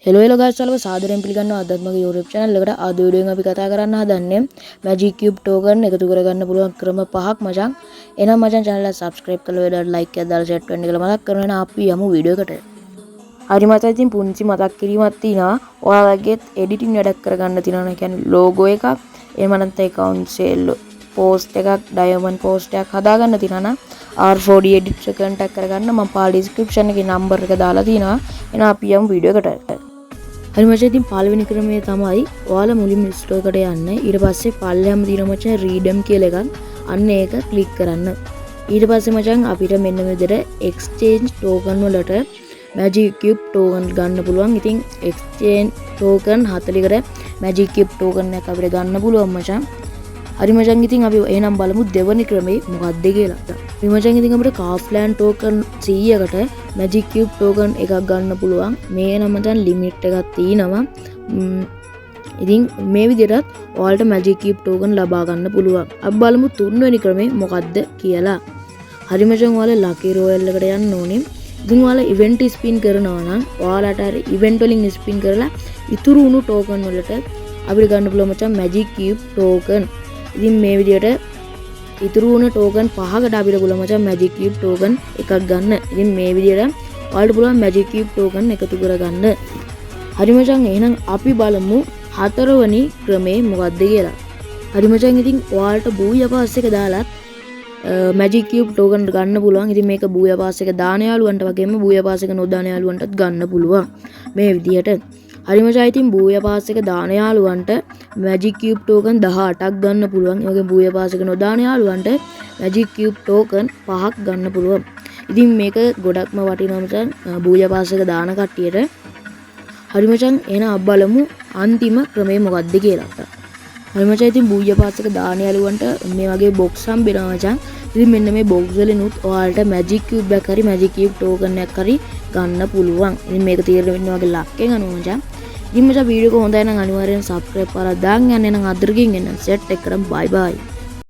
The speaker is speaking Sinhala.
hello guys ඔයාලව සාදරයෙන් පිළිගන්නවා අදත් මගේ YouTube channel එකට. අද වීඩියෝ එකෙන් අපි කතා කරන්න හදන්නේ Magic Cube token එකතු කරගන්න පුළුවන් ක්‍රම පහක් මචං. එහෙනම් මචං channel එක subscribe කරලා වේදාට like එකක් දාලා chat වෙන්න කියලා මතක් කරනවා. එහෙනම් අපි යමු වීඩියෝ එකට. හරි මචං ඉතින් පුංචි මතක් කිරීමක් තියෙනවා. ඔයාලගේ editing වැඩක් කරගන්න තියෙනවා. ඒ කියන්නේ logo එකක් එහෙම නැත්නම් account sale post එකක් diamond post එකක් හදාගන්න තියෙනවා නම් R4D edit contact කරගන්න මම පාල description එකේ number එක දාලා තියෙනවා. එහෙනම් අපි යමු වීඩියෝ එකට. හරි මචං ඉතින් පළවෙනි ක්‍රමය තමයි ඔයාලා මුලින්ම ස්ටෝර් එකට යන්න. ඊට පස්සේ පල්ලෙහාම තියෙන මචං redeem කියලා එකක්. අන්න ඒක ක්ලික් කරන්න. ඊට පස්සේ මචං අපිට මෙන්න මේ විදිහට exchange token වලට Magic Cube token ගන්න පුළුවන්. ඉතින් exchange token 40කට Magic Cube token එකක් අපිට ගන්න පුළුවන් මචං. හරි මචං ඉතින් අපි එහෙනම් බලමු දෙවෙනි ක්‍රමේ මොකක්ද කියලා. මේ මචං ඉතින් අපිට Kaufland token 100කට Magic Cube token එකක් ගන්න පුළුවන්. මේ නම් මචං limit එකක් තියෙනවා. ඉතින් මේ විදිහට ඔයාලට Magic Cube token ලබා ගන්න පුළුවන්. අපි බලමු තුන්වෙනි ක්‍රමේ මොකක්ද කියලා. හරි මචං ඔයාලා Lucky Royale එකට යන්න ඕනේ. ඉතින් ඔයාලා event spin කරනවා නම් ඔයාලට අර event වලින් spin කරලා ඉතුරු වුණු token වලට අපිට ගන්න පුළුවන් මචං Magic Cube token. ඉතින් මේ විදිහට ඉතුරු වුණ token 5කට අපිට පුළුවන් මචං Magic Cube token එකක් ගන්න. ඉතින් මේ විදිහට ඔයාලට පුළුවන් Magic Cube token එකතු කරගන්න. හරි මචං එහෙනම් අපි බලමු හතරවෙනි ක්‍රමේ මොකක්ද කියලා. හරි මචං ඉතින් ඔයාලට බූයා පාස් එක දාලත් Magic Cube token ගන්න පුළුවන්. ඉතින් මේක බූයා පාස් එක දාන යාළුවන්ට වගේම බූයා පාස් එක නොදාන යාළුවන්ටත් ගන්න පුළුවන්. මේ විදිහට. හරි මචං ඉතින් බූයා පාස් එක දාන යාළුවන්ට Magic Cube token 18ක් ගන්න පුළුවන්. ඒ වගේ බූයා පාස් එක නොදාන යාළුවන්ට Magic Cube token 5ක් ගන්න පුළුවන්. ඉතින් මේක ගොඩක්ම වටිනවා මචං බූයා පාස් එක දාන කට්ටියට. හරි මචං එහෙනම් අපි බලමු අන්තිම ක්‍රමය මොකක්ද කියලා. හරි මචං ඉතින් බූයා පාස් එක දාන යාළුවන්ට මේ වගේ box හම්බෙනවා මචං. ඉතින් මෙන්න මේ box වලිනුත් ඔයාලට Magic Cube එකක් හරි Magic Cube token එකක් හරි ගන්න පුළුවන්. ඉතින් මේක තීරණය වෙන්නේ වගේ ලක්කෙන් අනුව මචං. ඉතින් මචං වීඩියෝ එක හොඳයි නම් අනිවාර්යෙන් subscribe කරලා දාන්න යන්න. එහෙනම් අදට ගින් එන්න set එක කරන් bye bye.